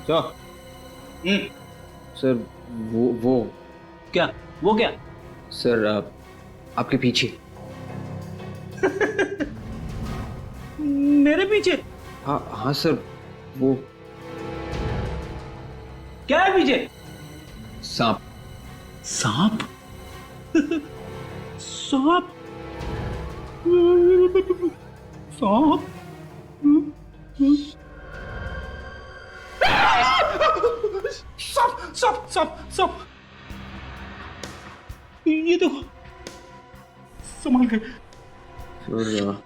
Sir. Sir वो क्या? वो क्या? सर आपके पीछे। मेरे पीछे? हाँ हाँ सर, वो क्या है पीछे? सांप। सांप? सांप? सांप? सांप सांप सांप सांप! ये देखो, संभाल के। सर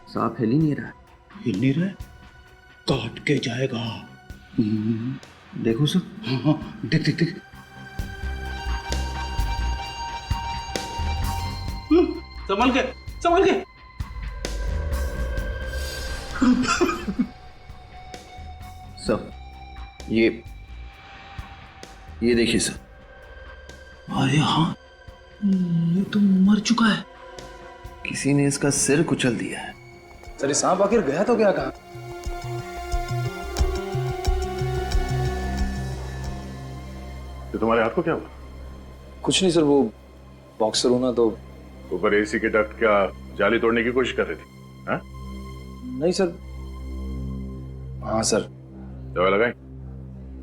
सांप हिल ही नहीं रहा है। हिल नहीं रहा है? काट के जाएगा। देखो सर। हाँ हाँ, देख देख देख। संभाल के, संभाल के। सर ये देखिए सर। अरे हाँ, ये तो मर चुका है। किसी ने इसका सिर कुचल दिया है। सर ये सांप आखिर गया तो क्या कहा? तो तुम्हारे हाथ को क्या हुआ? कुछ नहीं सर, वो बॉक्सर हूं ना तो। ऊपर एसी के डक्ट क्या जाली तोड़ने की कोशिश कर रही थी? हाँ? नहीं सर। हाँ सर। दवाई लगाई?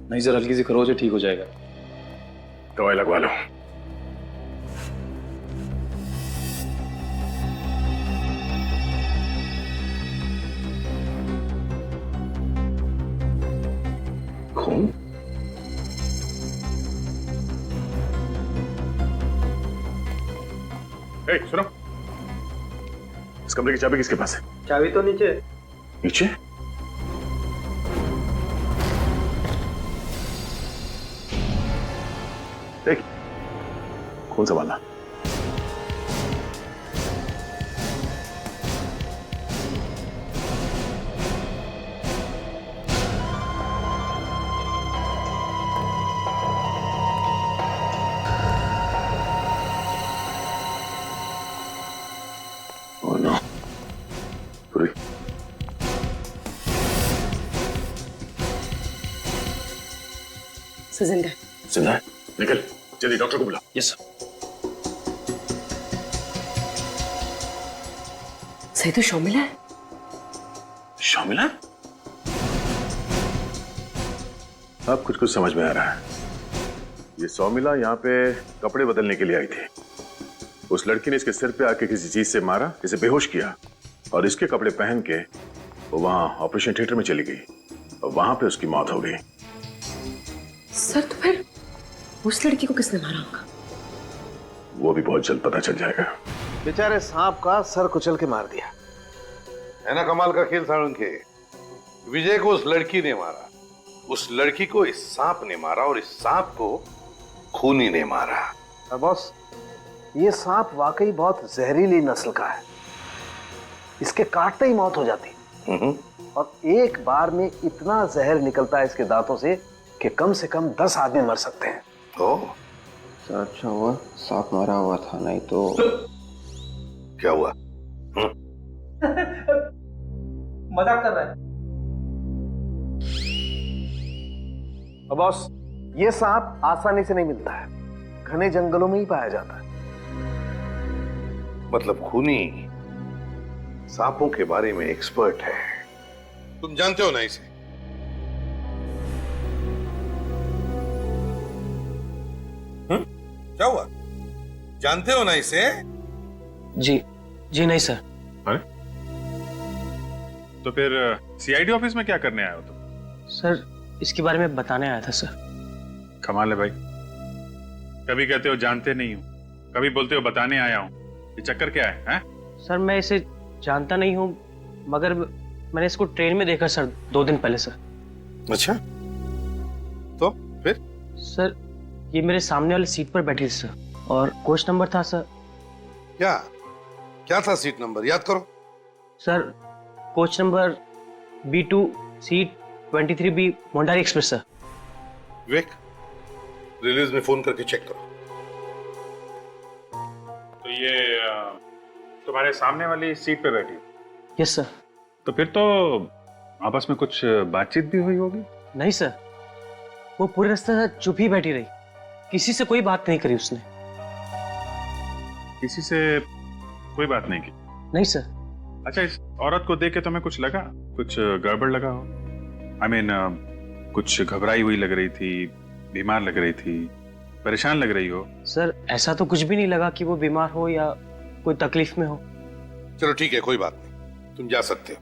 नहीं सर, हल्की सी खरोच है, ठीक हो जाएगा। दवाई लगवा लो। खून? सुनो, इस कमरे की चाबी किसके पास है? चाबी तो नीचे। नीचे? देख, खून संभालना। जिंदा है। जिंदा है? निकल जल्दी, डॉक्टर को बुला। Yes sir. सही तो शर्मिला है। शामिल है? अब कुछ कुछ समझ में आ रहा है। ये सौमिला यहाँ पे कपड़े बदलने के लिए आई थी। उस लड़की ने इसके सिर पे आके किसी चीज से मारा, इसे बेहोश किया और इसके कपड़े पहन के वो वहां ऑपरेशन थिएटर में चली गई और वहां पे उसकी मौत हो गई। सर तो फिर उस लड़की को किसने मारा होगा? वो भी बहुत जल्द पता चल जाएगा। बेचारे सांप का सर कुचल के मार दिया है ना। कमाल का खेल साळुंखे। विजय को उस लड़की ने मारा, उस लड़की को इस सांप ने मारा और इस सांप को खूनी ने मारा। बॉस, ये सांप वाकई बहुत जहरीली नस्ल का है। इसके काटते ही मौत हो जाती और एक बार में इतना जहर निकलता है इसके दांतों से कि कम से कम 10 आदमी मर सकते हैं। सर अच्छा हुआ सांप मारा हुआ था, नहीं तो। क्या हुआ? मजाक कर रहा है। बॉस, ये सांप आसानी से नहीं मिलता है, घने जंगलों में ही पाया जाता है। मतलब खूनी सांपों के बारे में एक्सपर्ट है। तुम जानते हो ना इसे? क्या हुआ? जानते हो ना इसे? जी नहीं सर। अरे तो फिर सीआईडी ऑफिस में क्या करने आए हो तुम? सर इसके बारे में बताने आया था सर। कमाल है भाई, कभी कहते हो जानते नहीं हो, कभी बोलते हो बताने आया हूं। ये चक्कर क्या है? सर मैं इसे जानता नहीं हूं, मगर मैंने इसको ट्रेन में देखा सर 2 दिन पहले सर। अच्छा, तो फिर? सर ये मेरे सामने वाली सीट पर बैठी थी सर, और कोच नंबर था सर। क्या था सीट नंबर? याद करो। Sir coach number B2 seat 23B मोंडारी एक्सप्रेस सर। विवेक, रिलीज में फोन करके चेक करो। तो ये तुम्हारे सामने वाली सीट पे बैठी? Yes sir. तो फिर तो आपस में कुछ बातचीत भी हुई होगी? नहीं सर, वो पूरे रास्ते तक चुप ही बैठी रही, किसी से कोई बात नहीं करी उसने। किसी से कोई बात नहीं की? नहीं सर। अच्छा, इस औरत को देख के तुम्हें कुछ लगा, कुछ गड़बड़ लगा हो? आई मीन कुछ घबराई हुई लग रही थी, बीमार लग रही थी, परेशान लग रही हो? सर ऐसा तो कुछ भी नहीं लगा कि वो बीमार हो या कोई तकलीफ में हो। चलो ठीक है, कोई बात नहीं, तुम जा सकते हो।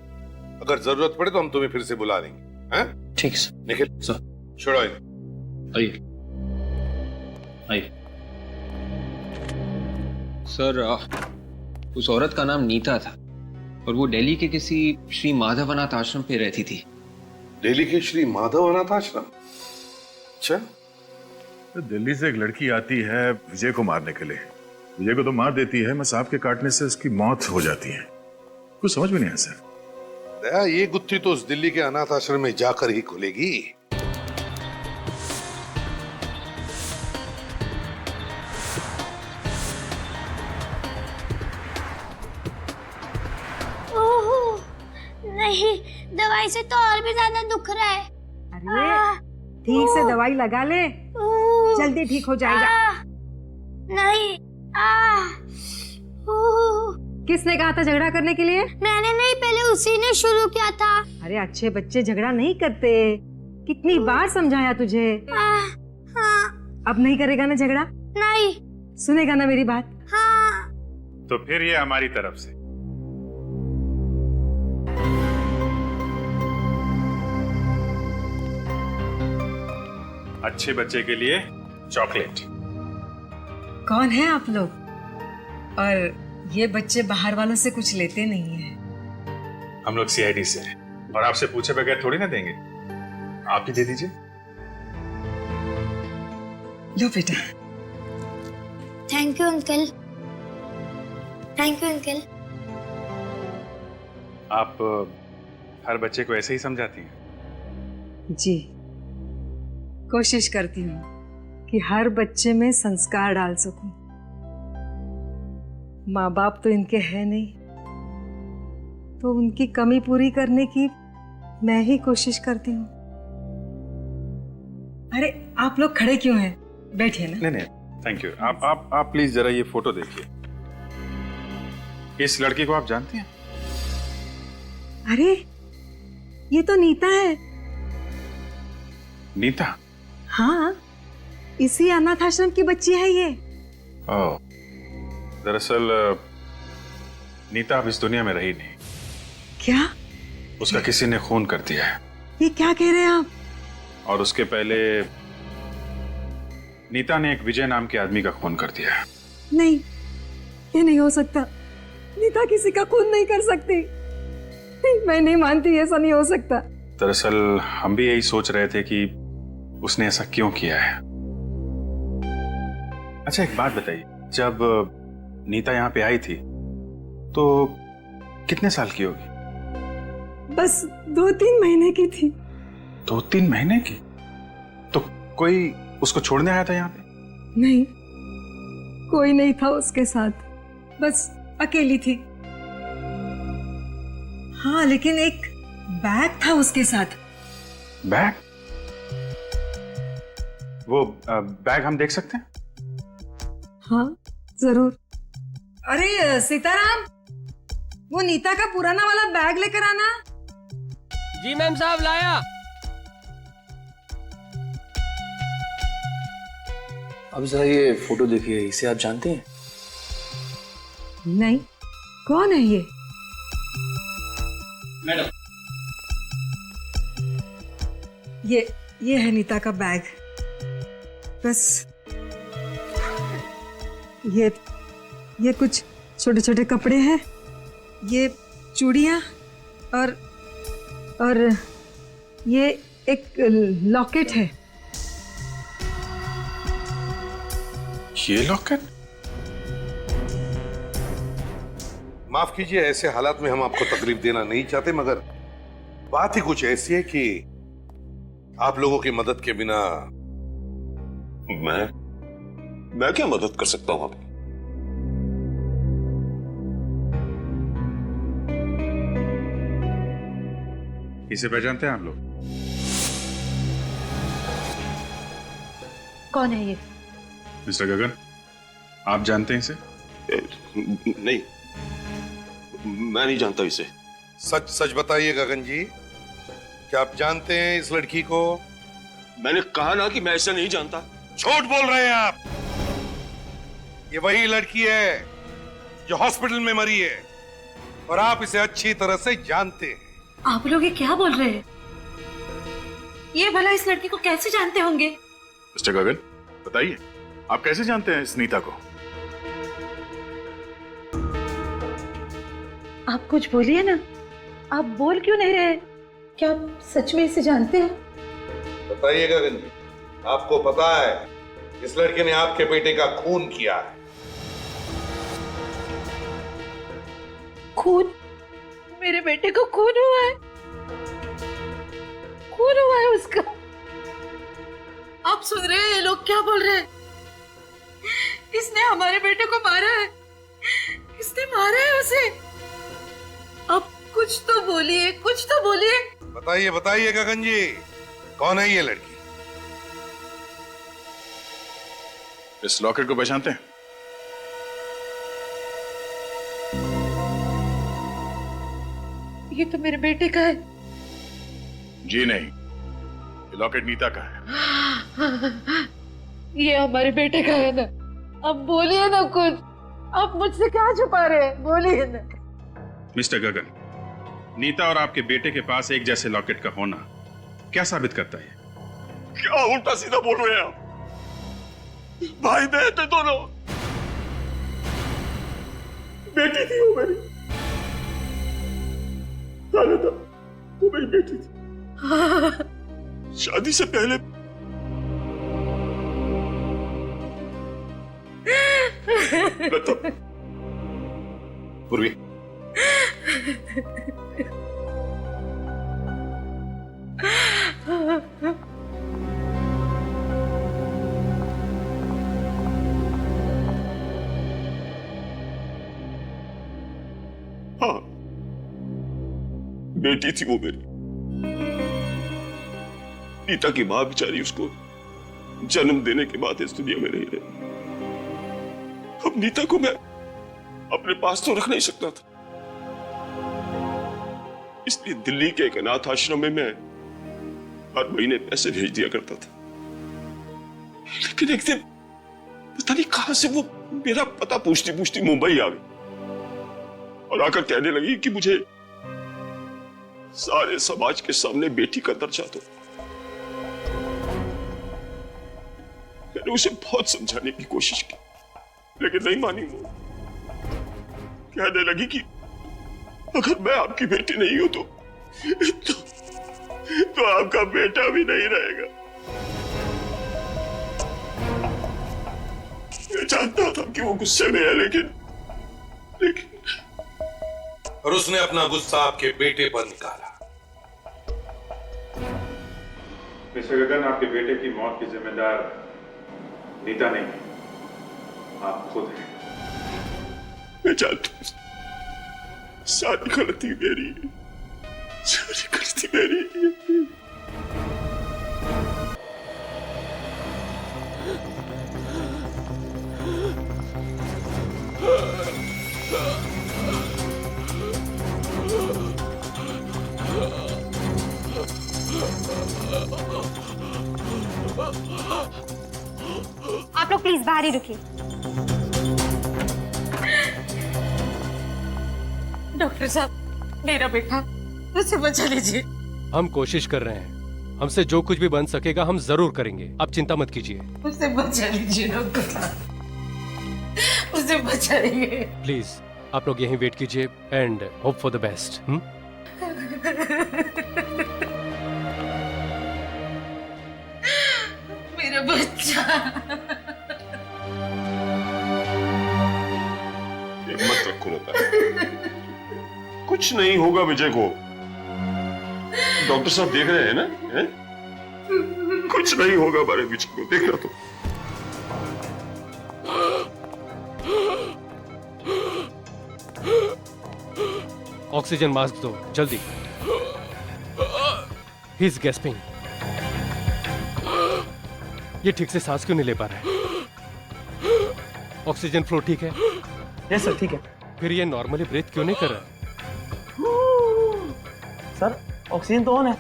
अगर जरूरत पड़े तो हम तुम्हें फिर से बुला लेंगे। हैं? ठीक है सर। निखिल सर। छोड़ो इन्हें। आइए आइए। सर उस औरत का नाम नीता था और वो दिल्ली के किसी श्री माधव अनाथ आश्रम पे रहती थी। दिल्ली के श्री माधव अनाथ आश्रम? अच्छा। तो दिल्ली से एक लड़की आती है विजय को मारने के लिए। विजय को तो मार देती है, मैं सांप के काटने से उसकी मौत हो जाती है। कुछ समझ में नहीं आया सर। दया, ये गुत्थी तो उस दिल्ली के अनाथ आश्रम में जाकर ही खुलेगी। ओह नहीं, दवाई से तो और भी ज्यादा दुख रहा है। अरे ठीक से दवाई लगा ले, जल्दी ठीक हो जाएगा। नहीं। किसने कहा था झगड़ा करने के लिए? मैंने नहीं, पहले उसी ने शुरू किया था। अरे अच्छे बच्चे झगड़ा नहीं करते, कितनी बार समझाया तुझे। हाँ। अब नहीं करेगा ना झगड़ा? नहीं। सुनेगा ना मेरी बात? हाँ। तो फिर ये हमारी तरफ से। अच्छे बच्चे के लिए चॉकलेट। कौन है आप लोग? और ये बच्चे बाहर वालों से कुछ लेते नहीं है। हम लोग सीआईडी से हैं और आपसे पूछे बगैर थोड़ी ना देंगे, आप ही दे दीजिए। लो बेटा। Thank you uncle. Thank you uncle. आप हर बच्चे को ऐसे ही समझाती हैं? जी, कोशिश करती हूँ कि हर बच्चे में संस्कार डाल सकूं। माँ बाप तो इनके हैं नहीं, तो उनकी कमी पूरी करने की मैं ही कोशिश करती हूँ। अरे आप लोग खड़े क्यों हैं? बैठिए ना। नहीं नहीं, थैंक यू। आप प्लीज जरा ये फोटो देखिए। इस लड़की को आप जानती हैं? अरे ये तो नीता है। नीता? हाँ, इसी अनाथ आश्रम की बच्ची है ये। ओह, दरअसल नीता अब इस दुनिया में रही नहीं। क्या? उसका किसी ने खून कर दिया है। ये क्या कह रहे हैं आप? और उसके पहले नीता ने एक विजय नाम के आदमी का खून कर दिया है। नहीं, ये नहीं हो सकता। नीता किसी का खून नहीं कर सकती। नहीं, मैं नहीं मानती, ऐसा नहीं हो सकता। दरअसल हम भी यही सोच रहे थे कि उसने ऐसा क्यों किया है। अच्छा एक बात बताइए, जब नीता यहाँ पे आई थी तो कितने साल की होगी? बस 2-3 महीने की थी। 2-3 महीने की? तो कोई उसको छोड़ने आया था यहाँ पे? नहीं, कोई नहीं था उसके साथ, बस अकेली थी। हाँ, लेकिन एक बैग था उसके साथ। बैग? वो बैग हम देख सकते हैं? हाँ जरूर। अरे सीताराम, वो नीता का पुराना वाला बैग लेकर आना। जी मैम साहब, लाया। अब जरा ये फोटो देखिए, इसे आप जानते हैं? नहीं, कौन है ये? मैडम। ये है नीता का बैग। बस ये कुछ छोटे छोटे कपड़े हैं, ये चूड़ियां और ये एक लॉकेट है। ये लॉकेट? माफ कीजिए, ऐसे हालात में हम आपको तकलीफ देना नहीं चाहते, मगर बात ही कुछ ऐसी है कि आप लोगों की मदद के बिना मैं क्या मदद कर सकता हूं आपकी? इसे पहचानते हैं आप लोग? कौन है ये? मिस्टर गगन, आप जानते हैं इसे? नहीं, मैं नहीं जानता इसे। सच सच बताइए गगन जी, क्या आप जानते हैं इस लड़की को? मैंने कहा ना कि मैं इसे नहीं जानता। झूठ बोल रहे हैं आप। ये वही लड़की है जो हॉस्पिटल में मरी है और आप इसे अच्छी तरह से जानते हैं। आप लोग ये क्या बोल रहे हैं? ये भला इस लड़की को कैसे जानते होंगे? मिस्टर गगन, बताइए, आप कैसे जानते हैं इस नीता को? आप कुछ बोलिए ना, आप बोल क्यों नहीं रहे? क्या आप सच में इसे जानते हैं? बताइए गगन जी, आपको पता है इस लड़के ने आपके बेटे का खून किया है? खून? मेरे बेटे को खून हुआ है? खून हुआ है उसका? आप सुन रहे हैं ये लोग क्या बोल रहे हैं? इसने हमारे बेटे को मारा है, इसने मारा है उसे। अब कुछ तो बोलिए, कुछ तो बोलिए। बताइए बताइए गगन जी, कौन है ये लड़की? इस लॉकेट को पहचानते हैं? ये तो मेरे बेटे का है। जी नहीं, ये लॉकेट नीता का है। ये हमारे बेटे का है ना? अब बोलिए ना कुछ, आप मुझसे क्या छुपा रहे हैं? बोलिए ना। मिस्टर गगन, नीता और आपके बेटे के पास एक जैसे लॉकेट का होना क्या साबित करता है? क्या उल्टा सीधा बोल रहे हैं आप? भाई बहन थे दोनों। बेटी थी वो मेरी। जाना था, वो मेरी बेटी थी। शादी से पहले बता पूर्वी, हाँ, बेटी थी वो मेरी। नीता की मां बेचारी उसको जन्म देने के बाद इस दुनिया में नहीं रही। अब नीता को मैं अपने पास तो रख नहीं सकता था, इसलिए दिल्ली के एक अनाथ आश्रम में मैं हर महीने पैसे भेज दिया करता था। लेकिन एक दिन पता नहीं कहां से वो मेरा पता पूछती पूछती मुंबई आ गई और आकर कहने लगी कि मुझे सारे समाज के सामने बेटी का दर्जा दो। मैंने उसे बहुत समझाने की कोशिश की, लेकिन नहीं मानी। वो कहने लगी कि अगर मैं आपकी बेटी नहीं हूं तो आपका बेटा भी नहीं रहेगा। मैं जानता था कि वो गुस्से में है, लेकिन और उसने अपना गुस्सा आपके बेटे पर निकाला। मिस्टर गगन, आपके बेटे की मौत की जिम्मेदार नीता नहीं, आप खुद हैं। मैं जानता हूं, सारी गलती मेरी है, सारी गलती मेरी है। आप लोग प्लीज बाहर ही रुकिए। डॉक्टर साहब, मेरा बेटा, उसे बचा लीजिए। हम कोशिश कर रहे हैं, हमसे जो कुछ भी बन सकेगा हम जरूर करेंगे, आप चिंता मत कीजिए। उसे बचा लीजिए डॉक्टर साहब, उसे बचाइए प्लीज। आप लोग यहीं वेट कीजिए and hope for the best. मेरा बच्चा। हिम्मत रखो नीता, कुछ नहीं होगा विजय को। डॉक्टर साहब देख रहे हैं ना, है? कुछ नहीं होगा हमारे विजय को, देखना तो। ऑक्सीजन मास्क दो जल्दी। He is gasping. ये ठीक से सांस क्यों नहीं ले पा रहा है? ऑक्सीजन फ्लो ठीक है? यस सर, ठीक है। फिर ये नॉर्मली ब्रीथ क्यों नहीं कर रहा? सर ऑक्सीजन तो ऑन है।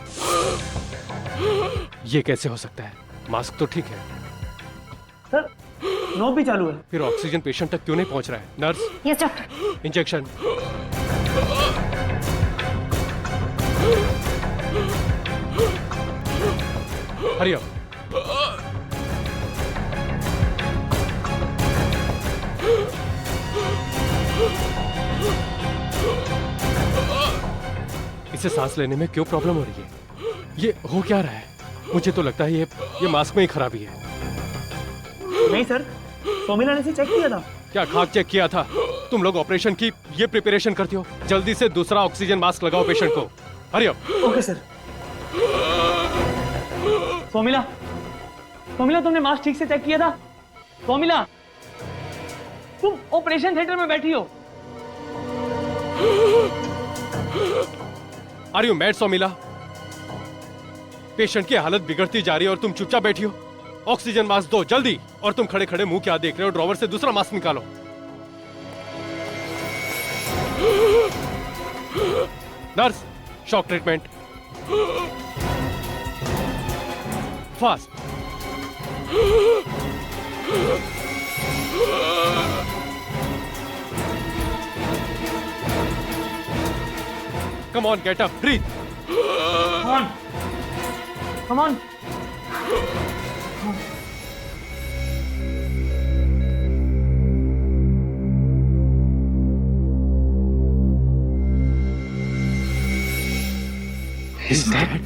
ये कैसे हो सकता है? मास्क तो ठीक है। सर नॉब भी चालू है। फिर ऑक्सीजन पेशेंट तक क्यों नहीं पहुंच रहा है? Nurse, yes doctor. Injection. Hurry up. इसे सांस लेने में क्यों प्रॉब्लम हो रही है? ये हो क्या रहा है? मुझे तो लगता है ये मास्क में ही खराबी है। नहीं सर, सोमिला ने इसे चेक किया था। क्या खाक चेक किया था? तुम लोग ऑपरेशन की ये प्रिपरेशन करते हो? जल्दी से दूसरा ऑक्सीजन मास्क लगाओ पेशेंट को। Hurry up. Okay sir. Somila, Somila तुमने मास्क ठीक से चेक किया था? सोमिला, तुम ऑपरेशन थिएटर में बैठी हो। Are you mad Somila? Patient की हालत बिगड़ती जा रही है और तुम चुपचाप बैठी हो। ऑक्सीजन मास्क दो जल्दी। और तुम खड़े खड़े मुंह क्या देख रहे हो? ड्रॉवर से दूसरा मास्क निकालो। Nurse, shock treatment fast. Come on, get up, breathe. Come on. Come on. He's dead.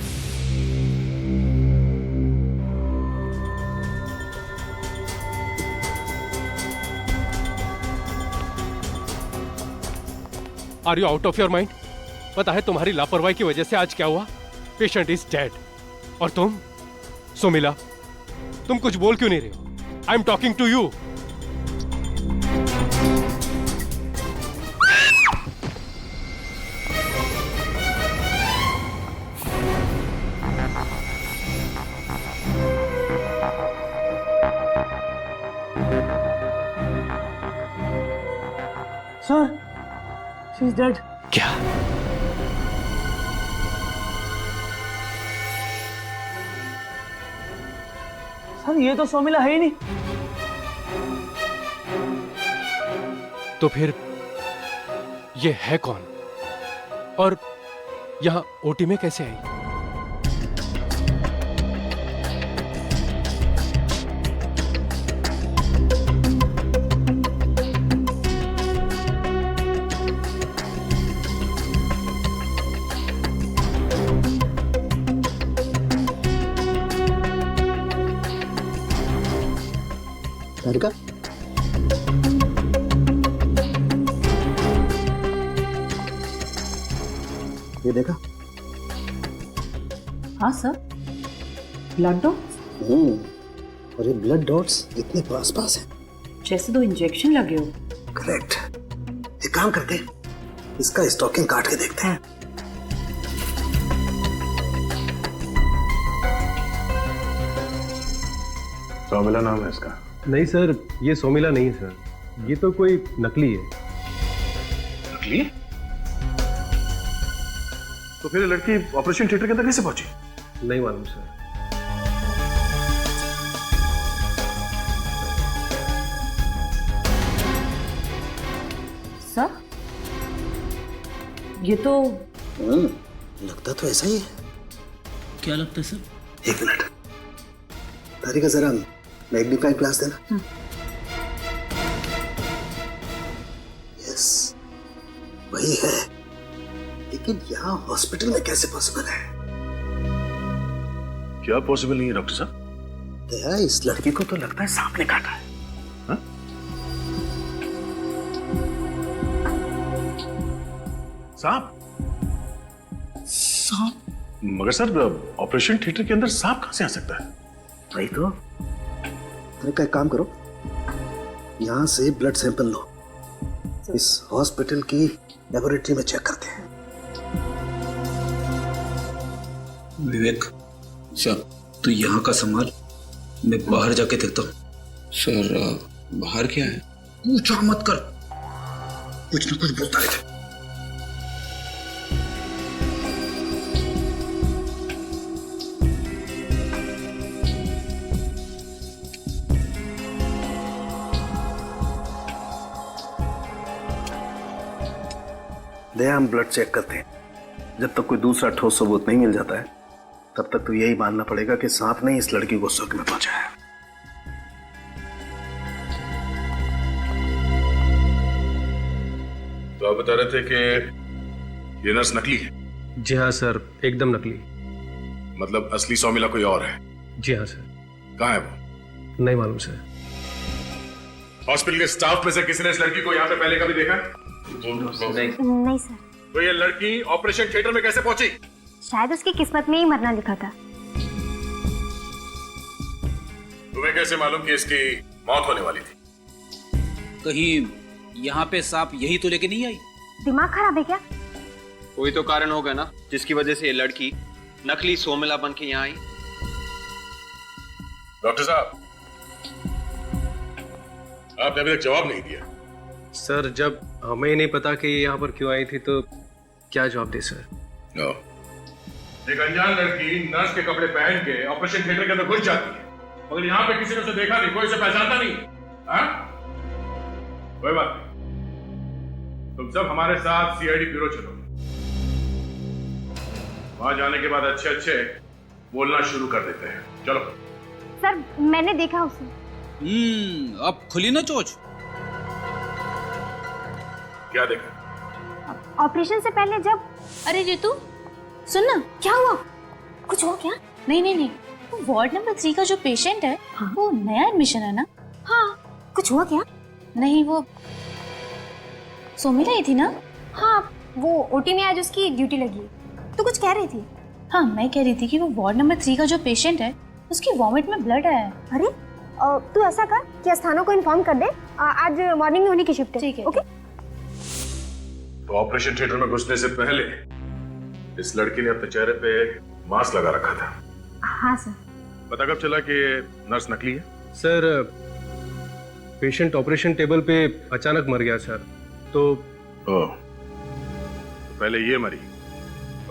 Are you out of your mind? पता है तुम्हारी लापरवाही की वजह से आज क्या हुआ? Patient is dead. और तुम सुमिला, तुम कुछ बोल क्यों नहीं रहे हो? I am talking to you. Sir, she is dead. क्या? सर ये तो सोमिला है ही नहीं। तो फिर ये है कौन? और यहां ओटी में कैसे आई? तारिका, ये देखा? हाँ सर, ब्लड डॉट्स। और ये ब्लड डॉट्स इतने पास पास हैं। जैसे 2 इंजेक्शन लगे हो। करेक्ट। एक काम करते, इसका स्टॉकिंग काट के देखते हैं। सोमिला नाम है इसका? नहीं सर, ये सोमिला नहीं है सर, ये तो कोई नकली है। नकली? तो फिर लड़की ऑपरेशन थिएटर के अंदर कैसे पहुंची? नहीं मालूम सर। सर, ये तो लगता तो ऐसा ही है। क्या लगता है सर? एक मिनट, तारिका जरा मैग्नीफाइंग ग्लास देना। यस, वही है। लेकिन यहाँ हॉस्पिटल में कैसे पॉसिबल है? क्या पॉसिबल नहीं है डॉक्टर साहब? दया, इस लड़की को तो लगता है सांप ने काटा है। हाँ? सांप? सांप? मगर सर, ऑपरेशन थिएटर के अंदर सांप कहां से आ सकता है? वही तो। अरे का एक काम करो, यहाँ से ब्लड सैंपल लो, इस हॉस्पिटल की लेबोरेटरी में चेक करते हैं। विवेक, चल तू यहाँ का संभाल, मैं बाहर जाके देखता हूँ। सर बाहर क्या है? पूछा मत कर, कुछ न कुछ बोलता रहता। दया, हम ब्लड चेक करते हैं। जब तक कोई दूसरा ठोस सबूत नहीं मिल जाता है तब तक तो यही मानना पड़ेगा कि सांप ने इस लड़की को शक में पहुंचाया। तो आप बता रहे थे कि ये नर्स नकली है? जी हाँ सर, एकदम नकली। मतलब असली सौमिला कोई और है? जी हाँ सर। कहाँ है वो? नहीं मालूम सर। हॉस्पिटल के स्टाफ में से किसी ने इस लड़की को यहाँ पे पहले कभी देखा? नहीं सर। तो ये लड़की ऑपरेशन थिएटर में कैसे पहुंची? शायद उसकी किस्मत में ही मरना लिखा था। तुम्हें कैसे मालूम कि इसकी मौत होने वाली थी? कहीं यहाँ पे सांप यही तो लेके नहीं आई? दिमाग खराब है क्या? कोई तो कारण होगा ना जिसकी वजह से ये लड़की नकली सोमिला बन के यहाँ आई। डॉक्टर साहब, आपने अभी तक जवाब नहीं दिया। सर, जब हमें नहीं पता कि ये यहाँ पर क्यों आई थी तो क्या जवाब दे सर? एक अनजान लड़की नर्स के कपड़े पहन के ऑपरेशन थिएटर के अंदर घुस जाती है, मगर यहाँ पे किसी ने उसे देखा नहीं, कोई उसे पहचानता नहीं। कोई बात नहीं, तुम सब हमारे साथ सीआईडी ब्यूरो चलो। वहां जाने के बाद अच्छे अच्छे बोलना शुरू कर देते हैं। चलो। सर, मैंने देखा उसे। अब खुली ना चोच। क्या देखा? ऑपरेशन से पहले जब। अरे रितु, सुन ना। क्या हुआ? कुछ हुआ क्या? नहीं, वो वार्ड नंबर 3 का जो पेशेंट है, हाँ? वो नया एडमिशन है ना? हाँ। कुछ हुआ क्या? नहीं, वो सोमिला ही थी ना? हाँ, वो ओटी में आज उसकी ड्यूटी लगी है। तो कुछ कह रही थी? हाँ, मैं कह रही थी कि वो वार्ड नंबर 3 का जो पेशेंट है, उसकी वॉमिट में ब्लड आया है। अरे, तू ऐसा कर कि अस्थानों को इन्फॉर्म कर दे, आज मॉर्निंग में होने की शिफ्ट है। ठीक है। ओके। तो ऑपरेशन थिएटर में घुसने से पहले इस लड़की ने अपने चेहरे पे मास्क लगा रखा था। हाँ सर। पता कब चला कि नर्स नकली है? सर, पेशेंट ऑपरेशन टेबल पे अचानक मर गया सर। तो पहले ये मरी,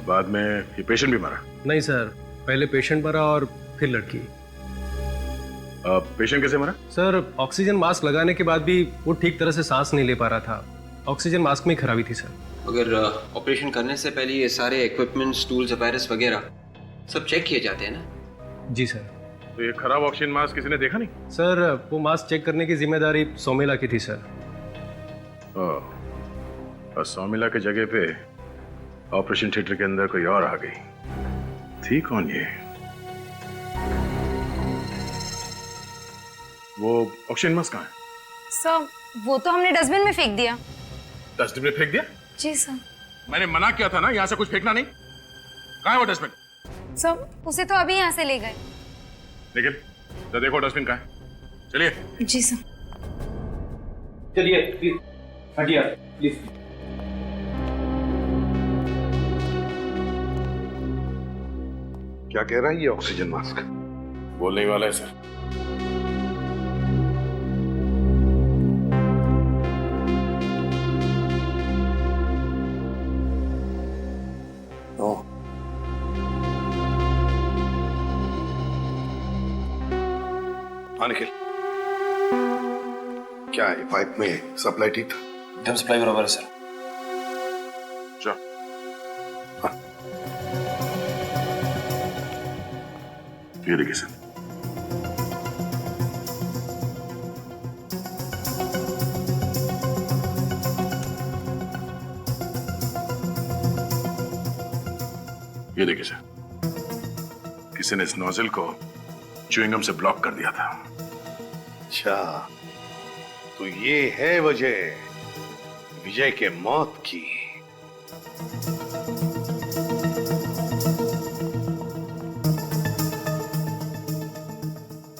बाद में ये पेशेंट भी मरा? नहीं सर, पहले पेशेंट मरा और फिर लड़की। पेशेंट कैसे मरा? सर, ऑक्सीजन मास्क लगाने के बाद भी वो ठीक तरह से सांस नहीं ले पा रहा था। ऑक्सीजन मास्क में ही खराबी थी सर। अगर ऑपरेशन करने से पहले ये सारे इक्विपमेंट्स, टूल्स, अपैरेंट्स वगैरह सब चेक किए जाते हैं ना? जी सर। तो ये खराब ऑक्सीजन मास्क किसी ने देखा नहीं? सर, वो मास्क चेक करने की जिम्मेदारी सोमिला की थी सर। और सोमिला के जगह पे ऑपरेशन थिएटर के अंदर कोई और आ गई। थी कौन ये? वो ऑक्सीजन मास्क कहाँ है? सर, वो तो हमने डस्टबिन में फेंक दिया। डस्टबिन में फेंक दिया? जी सर। मैंने मना किया था ना यहाँ से कुछ फेंकना नहीं। कहाँ है वो डस्टबिन? सर, उसे तो अभी यहाँ से ले गए। लेकिन तो देखो डस्टबिन कहाँ है। चलिए। जी सर। चलिए प्लीज, हटिए प्लीज। क्या कह रहा है ये ऑक्सीजन मास्क? बोलने ही वाला है सर। निखिल, क्या है पाइप में सप्लाई ठीक था? एकदम सप्लाई बराबर है सर। ये देखिए सर। ये देखिए सर, किसी ने इस नोजल को च्युइंगम से ब्लॉक कर दिया था। अच्छा, तो ये है वजह विजय के मौत की।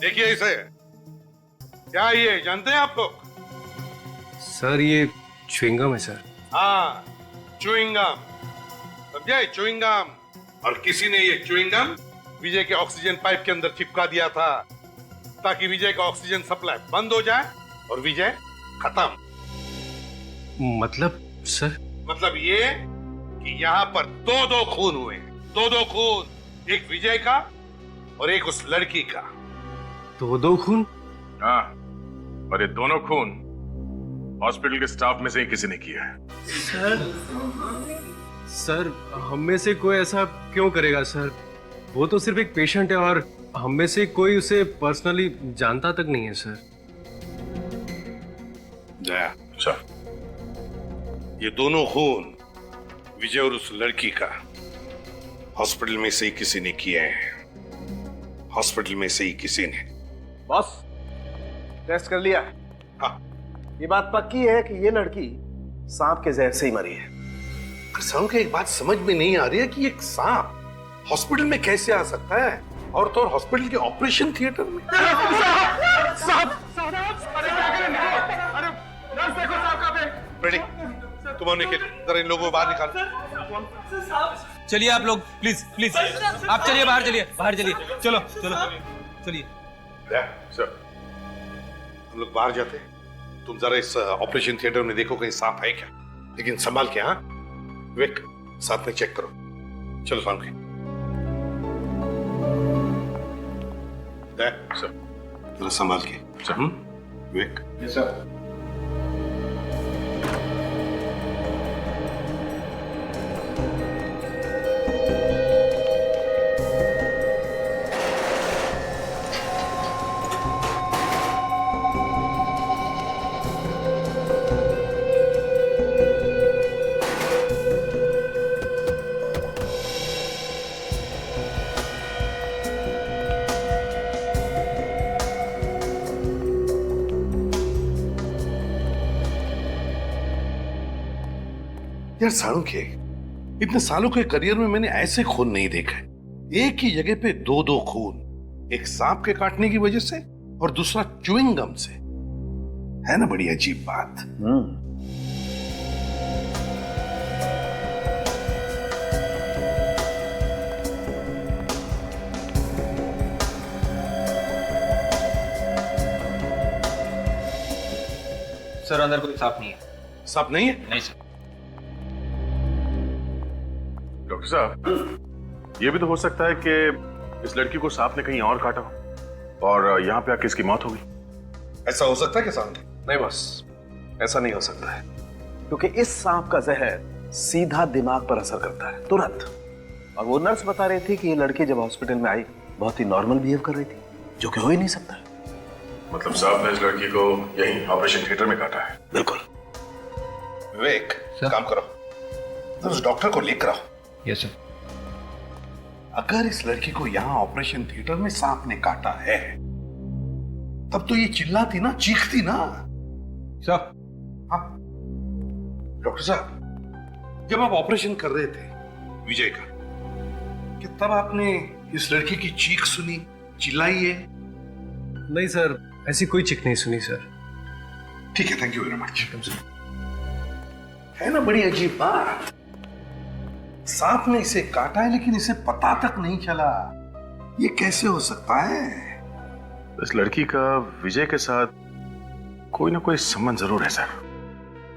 देखिए इसे, क्या ये जानते हैं आप लोग? सर, ये च्युइंगम है सर। हाँ, च्युइंगम, समझे? च्युइंगम। और किसी ने ये च्युइंगम विजय के ऑक्सीजन पाइप के अंदर चिपका दिया था। ताकि विजय का ऑक्सीजन सप्लाई बंद हो जाए और विजय खत्म। मतलब सर? मतलब ये कि यहाँ पर दो खून हुए, दो खून, एक विजय का और एक उस लड़की का। दो खून? हाँ, और ये दोनों खून हॉस्पिटल के स्टाफ में से ही किसी ने किया है। सर हम में से कोई ऐसा क्यों करेगा सर? वो तो सिर्फ एक पेशेंट है और हम में से कोई उसे पर्सनली जानता तक नहीं है सर। जया, अच्छा, ये दोनों खून विजय और उस लड़की का हॉस्पिटल में से ही किसी ने किए हैं। हॉस्पिटल में से ही किसी ने। बॉस, टेस्ट कर लिया? हाँ। ये बात पक्की है कि ये लड़की सांप के जहर से ही मरी है। किसानों को एक बात समझ में नहीं आ रही है कि एक सांप हॉस्पिटल में कैसे आ सकता है, और तो हॉस्पिटल के ऑपरेशन थिएटर में। रेडी, तुम जरा इन लोगों को बाहर निकालो। चलिए आप लोग, प्लीज प्लीज आप चलिए, बाहर चलिए, बाहर चलिए, चलो चलो चलिए। हम लोग बाहर जाते हैं, तुम जरा इस ऑपरेशन थिएटर में देखो कहीं सांप है क्या, लेकिन संभाल के। हाँ विवेक, साथ में चेक करो। चलो सांप के जरा संभाल के। विवेक। Yes sir. यार साळुंखे, इतने सालों के करियर में मैंने ऐसे खून नहीं देखे। एक ही जगह पे दो खून, एक सांप के काटने की वजह से और दूसरा च्युइंग गम से। है ना बड़ी अजीब बात। सर अंदर कोई सांप नहीं है। सांप नहीं है? नहीं सर। डॉक्टर साहब, ये भी तो हो सकता है कि इस लड़की को सांप ने कहीं और काटा हो और यहाँ पे आके इसकी मौत हो गई। ऐसा हो सकता है कि सांप? नहीं बस, ऐसा नहीं हो सकता है, क्योंकि इस सांप का जहर सीधा दिमाग पर असर करता है तुरंत। और वो नर्स बता रही थी कि ये लड़की जब हॉस्पिटल में आई बहुत ही नॉर्मल बिहेव कर रही थी, जो कि हो ही नहीं सकता। मतलब सांप ने इस लड़की को यहीं ऑपरेशन थिएटर में काटा है? बिल्कुल। विवेक, काम करो, तो उस डॉक्टर को लेकर आओ। Yes sir. अगर इस लड़की को यहाँ ऑपरेशन थिएटर में सांप ने काटा है, तब तो ये चिल्लाती ना, चीखती ना। सर। हाँ डॉक्टर साहब, जब आप ऑपरेशन कर रहे थे विजय का, क्या तब आपने इस लड़की की चीख सुनी, चिल्लाई है? नहीं सर, ऐसी कोई चीख नहीं सुनी सर। ठीक है, थैंक यू वेरी मच। है ना बड़ी अजीब बात। सांप ने इसे काटा है लेकिन इसे पता तक नहीं चला। ये कैसे हो सकता है? इस लड़की का विजय के साथ कोई ना कोई संबंध जरूर है सर।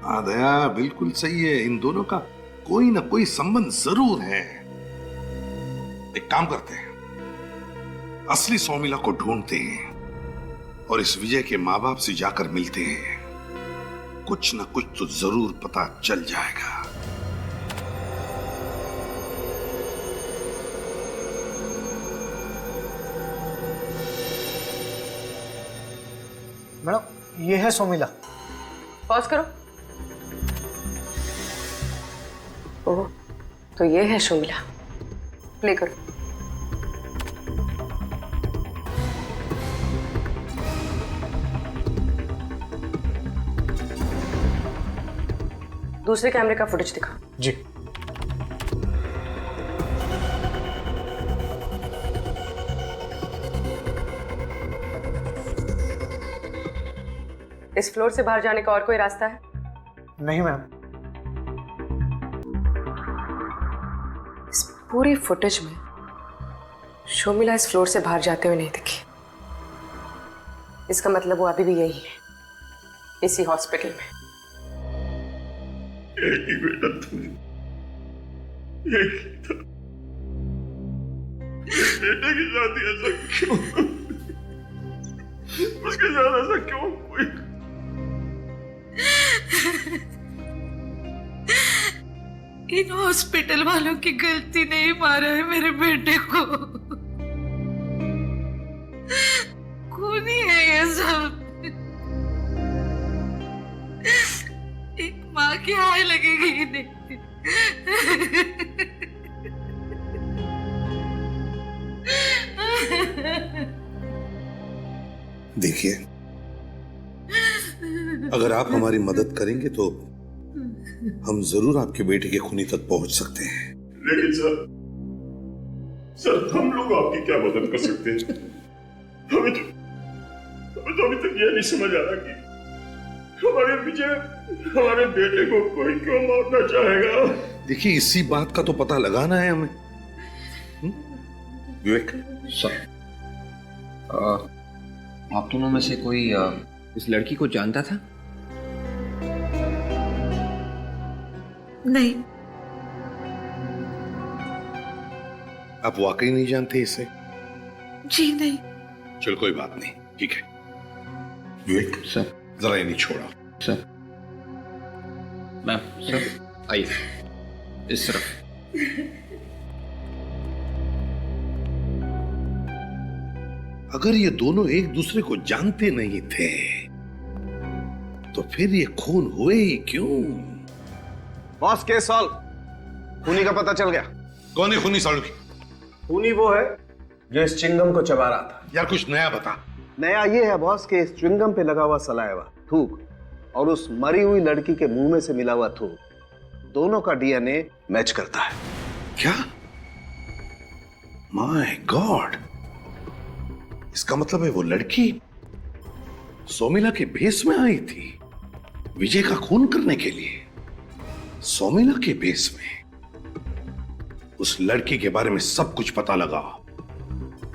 हाँ दया, बिल्कुल सही है, इन दोनों का कोई ना कोई संबंध जरूर है। एक काम करते हैं, असली सौमिला को ढूंढते हैं और इस विजय के माँ बाप से जाकर मिलते हैं। कुछ ना कुछ तो जरूर पता चल जाएगा। मैडम, ये है सौमिला। पॉज करो। ओह, तो ये है शोमिला। प्ले करो। दूसरे कैमरे का फुटेज दिखा। जी। इस फ्लोर से बाहर जाने का और कोई रास्ता है? नहीं मैम। इस पूरी फुटेज में शोमिला इस फ्लोर से बाहर जाते हुए नहीं दिखी। इसका मतलब वो अभी भी यही है, इसी हॉस्पिटल में। एक ही बेटा था, एक ही था। बेटे की शादी ऐसा क्यों? उसके साथ ऐसा क्यों हुई? इन हॉस्पिटल वालों की गलती नहीं मारा है मेरे बेटे को। खूनी है ये सब। एक माँ की हाय लगेगी इन्हें। देखिए, अगर आप हमारी मदद करेंगे तो हम जरूर आपके बेटे के खूनी तक पहुंच सकते हैं। लेकिन सर हम लोग आपकी क्या मदद कर सकते हैं? हमें तो अभी तक यह नहीं समझ आ रहा कि हमारे विजय हमारे बेटे को कोई क्यों मारना चाहेगा। देखिए, इसी बात का तो पता लगाना है हमें। विवेक सर, आप दोनों में से कोई इस लड़की को जानता था? नहीं। आप वाकई नहीं जानते इसे? जी नहीं। चल कोई बात नहीं, ठीक है। विवेक सर, जरा ये नहीं छोड़ा। सर, मैम, सर आइए इस तरफ। अगर ये दोनों एक दूसरे को जानते नहीं थे तो फिर ये खून हुए ही क्यों? Boss, case solve. खूनी का पता चल गया। कौन है खूनी सालू की? खूनी वो है जो इस चिंगम को चबा रहा था। यार कुछ नया बता। नया ये है बॉस कि इस च्युइंगम पे लगा हुआ सलाइवा, थूक और उस मरी हुई लड़की के मुंह में से मिला हुआ थूक, दोनों का डीएनए मैच करता है। क्या? माय गॉड, इसका मतलब है वो लड़की सोमिला के भेस में आई थी विजय का खून करने के लिए। सोमिला के भेस में। उस लड़की के बारे में सब कुछ पता लगा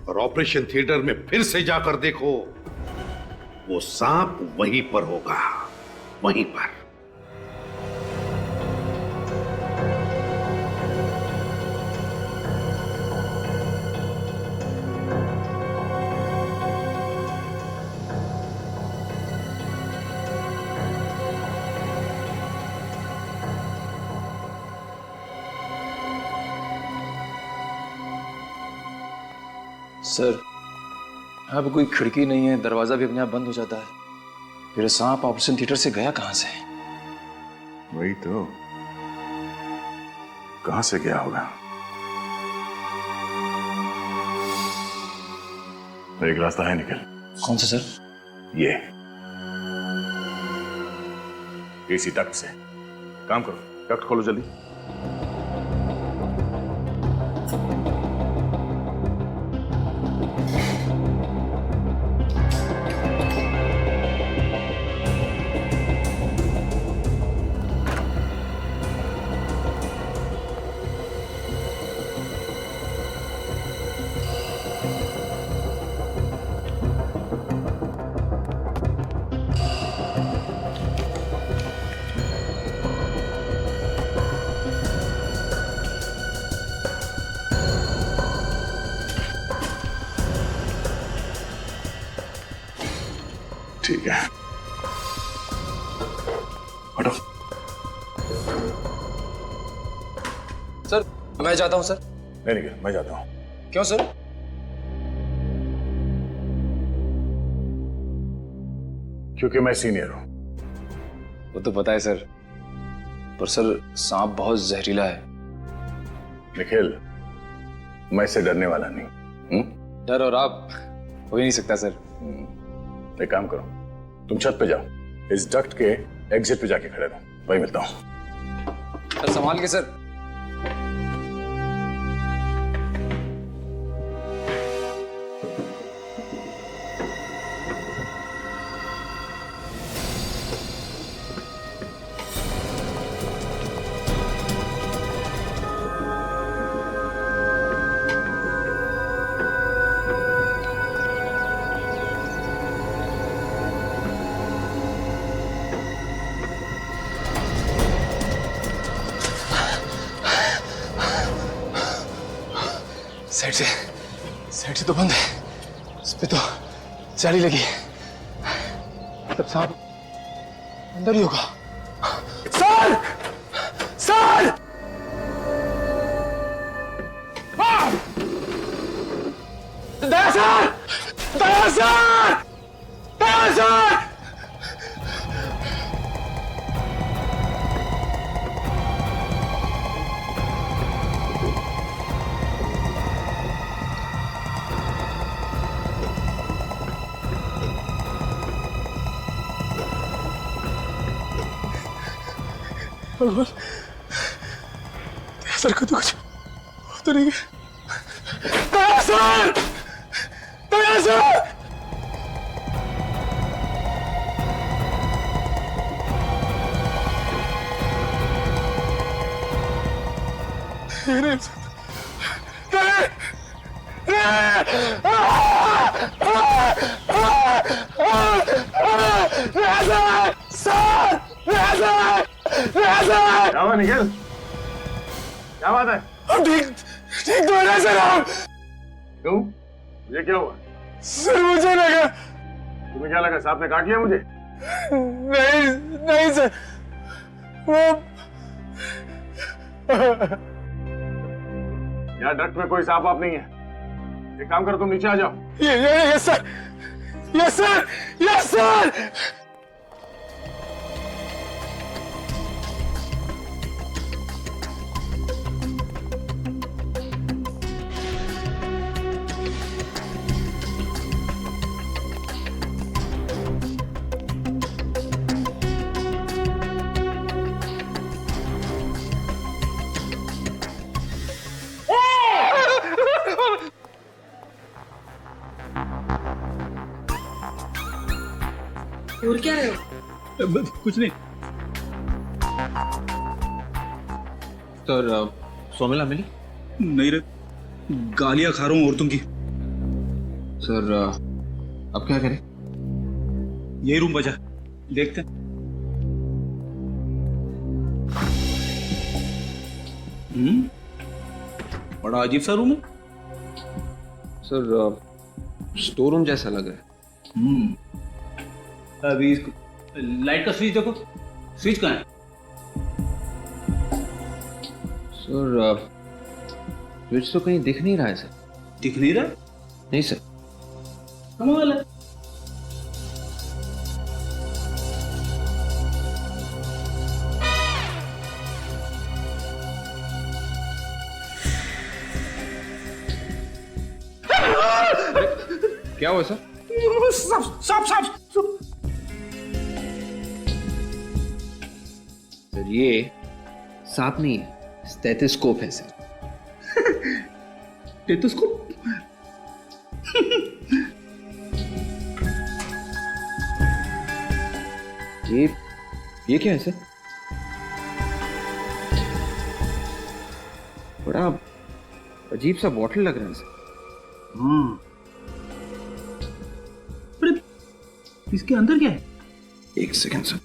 और ऑपरेशन थिएटर में फिर से जाकर देखो, वो सांप वहीं पर होगा, वहीं पर। सर, यहाँ पे कोई खिड़की नहीं है, दरवाजा भी अपने आप बंद हो जाता है। फिर सांप ऑपरेशन थिएटर से गया कहां से? वही तो, कहां से गया होगा? एक रास्ता है निकल। कौन सा सर? ये इसी डक्ट से। काम करो, डक्ट खोलो जल्दी। ठीक है, हटो। सर, मैं जाता हूं सर। नहीं निकल, मैं जाता हूं। क्यों सर? क्योंकि मैं सीनियर हूं। वो तो पता है सर, पर सर सांप बहुत जहरीला है। निखिल, मैं इससे डरने वाला नहीं। डर और आप हो ही नहीं सकता सर। एक काम करो, तुम छत पे जाओ, इस डक्ट के एग्जिट पे जाके खड़े रहो, वही मिलता हूं। सर संभाल के सर। साइड से तो बंद है, इस पे तो जाली लगी है। तब सांप अंदर ही होगा। सर! सर! दया सर! दया सर! दया सर! भगवान, सर को तो कुछ हो तो नहीं गया। दया सर! दया सर! निखिल, क्या बात है? ठीक ठीक तो है सर आप? क्यों? मुझे क्या हुआ? सर मुझे लगा। तुम्हें क्या लगा, सांप ने काट लिया मुझे? नहीं नहीं सर, वो यहाँ डक्ट में कोई सांप आप नहीं है। एक काम करो, तुम नीचे आ जाओ। Yes sir, yes sir, yes sir. और क्या रहे हो? कुछ नहीं सर। सोमिला मिली? नहीं रे, गालियां खा रहा हूँ औरतों की। सर अब क्या करें? यही रूम बचा, देखते हैं। बड़ा अजीब सा रूम है सर, स्टोर रूम जैसा लग रहा है। अभी इसको लाइट का स्विच देखो, स्विच कहाँ है? सर स्विच तो कहीं दिख नहीं रहा है सर। दिख नहीं रहा? नहीं सर। कमाल है। क्या हुआ सर? सांप सांप सांप। सर ये सांप नहीं है, स्टेथोस्कोप है सर। स्टेथोस्कोप? ये क्या है सर? बड़ा अजीब सा बॉटल लग रहा है सर। इसके अंदर क्या है? एक सेकंड सर।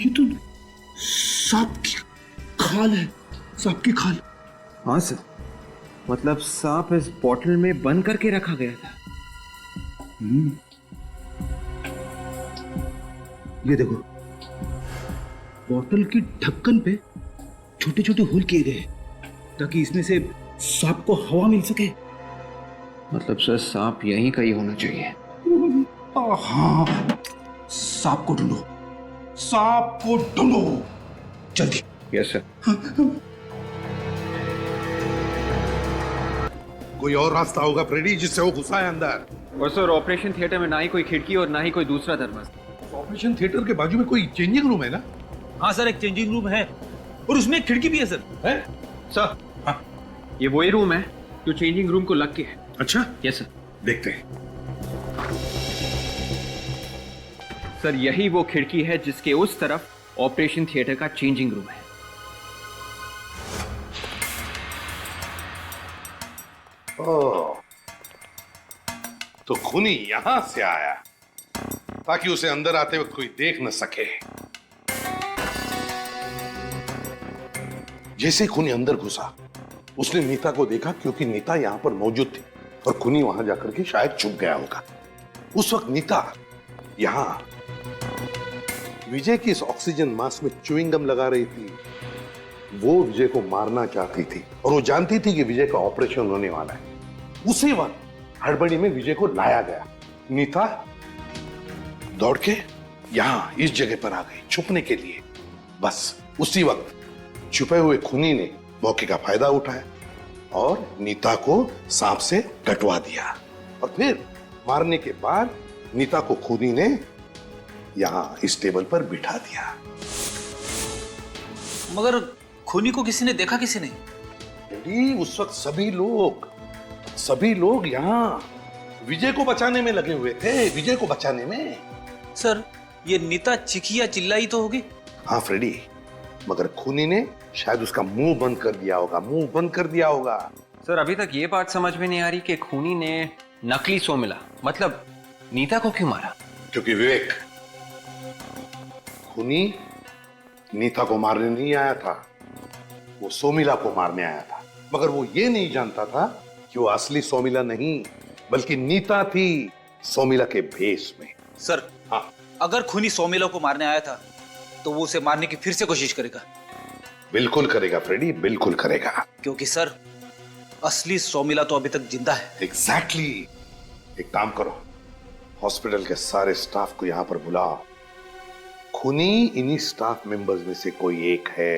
ये तो सांप की खाल है, सांप की खाल। हाँ सर, मतलब सांप इस बॉटल में बंद करके रखा गया था। ये देखो, बॉटल की ढक्कन पे छोटे छोटे होल किए गए ताकि इसमें से सांप को हवा मिल सके। मतलब सर सांप यहीं कहीं होना चाहिए। हाँ, सांप को ढूंढो, सांप को ढूंढो जल्दी। Yes sir. कोई और रास्ता होगा प्रेडी जिससे वो घुसा है अंदर? और सर ऑपरेशन थिएटर में ना ही कोई खिड़की और ना ही कोई दूसरा दरवाजा। ऑपरेशन थिएटर के बाजू में कोई चेंजिंग रूम है ना? हाँ सर, एक चेंजिंग रूम है और उसमें एक खिड़की भी है सर। है? सर हाँ, ये वही रूम है जो चेंजिंग रूम को लग के है। अच्छा, यस सर। देखते हैं। सर यही वो खिड़की है जिसके उस तरफ ऑपरेशन थिएटर का चेंजिंग रूम है। ओह, तो खूनी यहां से आया ताकि उसे अंदर आते वक्त कोई देख न सके। जैसे खूनी अंदर घुसा, उसने नीता को देखा क्योंकि नीता यहां पर मौजूद थी और खूनी वहां जाकर के शायद छुप गया होगा। उस वक्त नीता यहां विजय की इस ऑक्सीजन मास्क में च्युइंग गम लगा रही थी। वो विजय को मारना चाहती थी और वो जानती थी कि विजय का ऑपरेशन होने वाला है। उसी वक्त हड़बड़ी में विजय को लाया गया। नीता दौड़ के यहां इस जगह पर आ गई छुपने के लिए। बस उसी वक्त छुपे हुए खूनी ने मौके का फायदा उठाया और नीता को सांप से कटवा दिया और फिर मारने के बाद नीता को खूनी ने यहां इस टेबल पर बिठा दिया। मगर खूनी को किसी ने देखा, किसी ने? उस वक्त सभी लोग यहां विजय को बचाने में लगे हुए थे, विजय को बचाने में। सर, ये नीता चिखी या चिल्लाई तो होगी? हाँ फ्रेडी, मगर खूनी ने शायद उसका मुंह बंद कर दिया होगा, सर, अभी तक ये बात समझ में नहीं आ रही कि खूनी ने नकली सोमिला मतलब नीता को क्यों मारा? क्योंकि विवेक, खूनी नीता को मारने नहीं आया था, वो सोमिला को मारने आया था। मगर वो ये नहीं जानता था कि वो असली सोमिला नहीं बल्कि नीता थी, सोमिला के भेष में। सर, हाँ, अगर खूनी सोमिला को मारने आया था तो वो उसे मारने की फिर से कोशिश करेगा। बिल्कुल करेगा फ्रेडी, बिल्कुल करेगा। क्योंकि सर, असली सोमिला तो अभी तक जिंदा है। एग्जैक्टली। एक काम करो, हॉस्पिटल के सारे स्टाफ को यहां पर बुलाओ। खूनी इन्हीं स्टाफ मेंबर्स में से कोई एक है।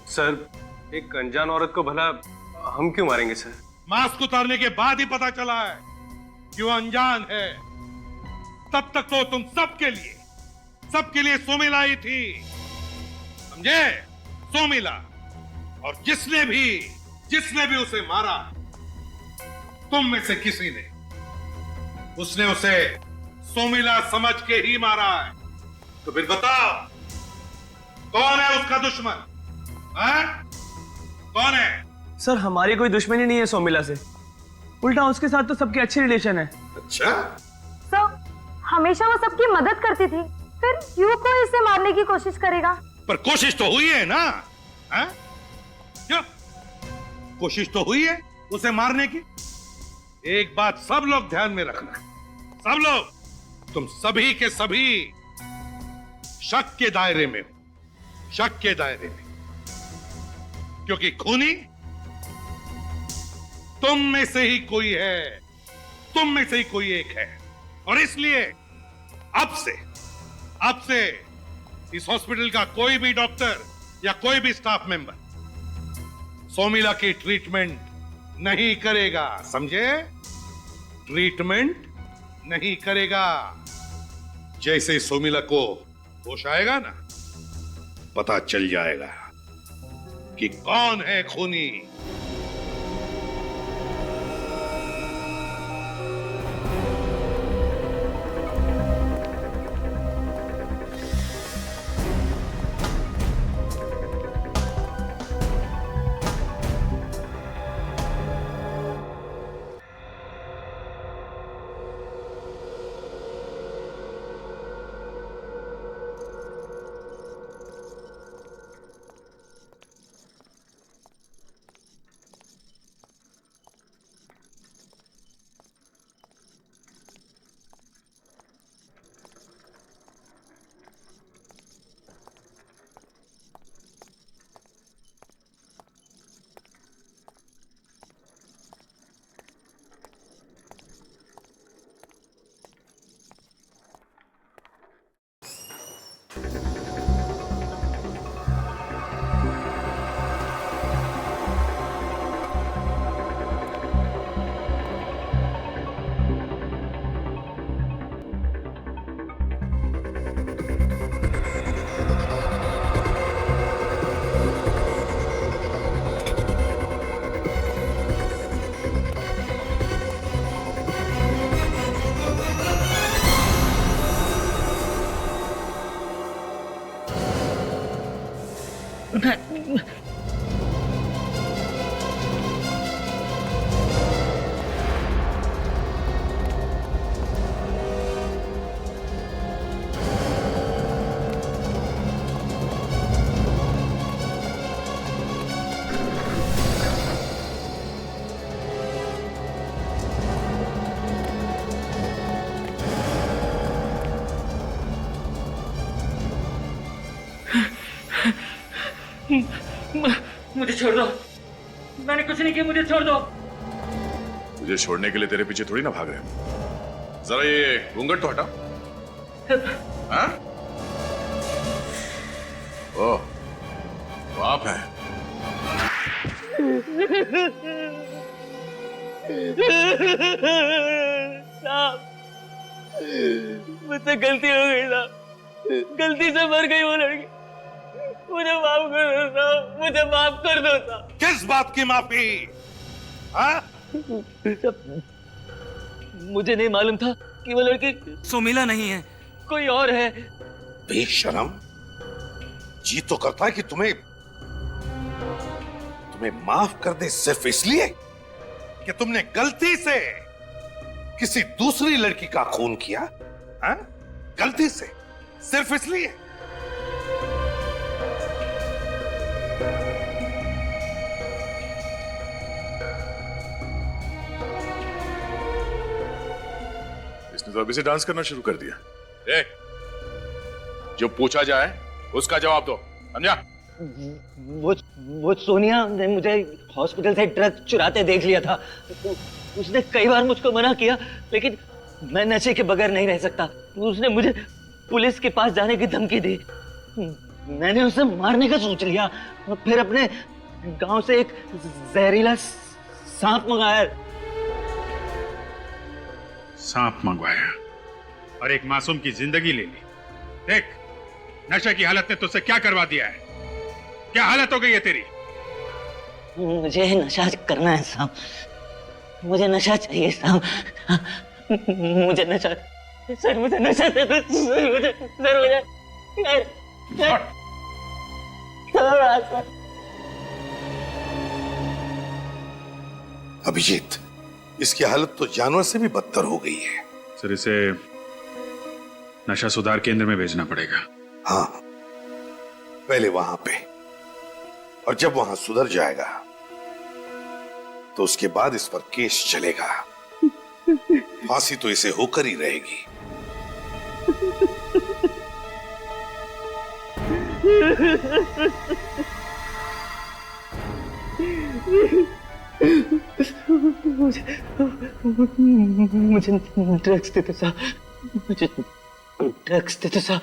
सर, एक अनजान औरत को भला हम क्यों मारेंगे सर? मास्क उतारने के बाद ही पता चला है कि वो अनजान है। तब तक तो तुम सबके लिए सोमिला ही थी, समझे? सोमिला। और जिसने भी उसे मारा, तुम में से किसी ने, उसने उसे सोमिला समझ के ही मारा है। तो फिर बताओ, कौन है उसका दुश्मन? कौन है? सर, हमारी कोई दुश्मनी नहीं है सोमिला से, उल्टा उसके साथ तो सबके अच्छे रिलेशन है। अच्छा? सर, हमेशा वो सबकी मदद करती थी, फिर क्यों कोई इसे मारने की कोशिश करेगा? पर कोशिश तो हुई है ना? क्यों? कोशिश तो हुई है उसे मारने की। एक बात सब लोग ध्यान में रखना, सब लोग, तुम सभी के सभी शक के दायरे में हो, शक के दायरे में, क्योंकि खूनी तुम में से ही कोई है, तुम में से ही कोई एक है। और इसलिए अब से इस हॉस्पिटल का कोई भी डॉक्टर या कोई भी स्टाफ मेंबर सोमिला की ट्रीटमेंट नहीं करेगा, समझे? ट्रीटमेंट नहीं करेगा। जैसे सोमिला को होश आएगा ना, पता चल जाएगा कि कौन है खूनी। मुझे छोड़ दो, मैंने कुछ नहीं किया, मुझे छोड़ दो। तुझे छोड़ने के लिए तेरे पीछे थोड़ी ना भाग रहे हैं। जरा ये घूंघट तो हटा। हाँ? ओह, तो आप हैं। साहब, मुझसे गलती हो गई साहब, गलती से मर गई वो लड़की, मुझे माफ कर दो साहब, मुझे माफ कर दो साहब। किस बात की माफी? हाँ? मुझे नहीं मालूम था कि वो लड़की सुमीला नहीं है, कोई और है। बेशरम, जी तो करता है कि तुम्हें माफ कर दे सिर्फ इसलिए कि तुमने गलती से किसी दूसरी लड़की का खून किया। हाँ? गलती से, सिर्फ इसलिए। इसने तो अभी से डांस करना शुरू कर दिया। जो पूछा जाए उसका जवाब दो, समझा? वो सोनिया ने मुझे हॉस्पिटल से ड्रग चुराते देख लिया था। उसने कई बार मुझको मना किया, लेकिन मैं नशे के बगैर नहीं रह सकता। उसने मुझे पुलिस के पास जाने की धमकी दी। मैंने उसे मारने का सोच लिया और फिर अपने गांव से एक जहरीला सांप मंगाया। सांप मंगवाया और एक मासूम की जिंदगी ले ली। देख, नशे की हालत ने तुझसे क्या करवा दिया है? क्या हालत हो गई है तेरी? मुझे नशा करना है साहब, मुझे नशा चाहिए साहब, मुझे नशा, सर मुझे नशा दे दो, सर। अभिजीत, इसकी हालत तो जानवर से भी बदतर हो गई है। सर, इसे नशा सुधार केंद्र में भेजना पड़ेगा। हाँ, पहले वहां पे, और जब वहां सुधर जाएगा तो उसके बाद इस पर केस चलेगा। फांसी तो इसे होकर ही रहेगी। मुझे ड्रग्स देते साहब, मुझे ड्रग्स देते साहब।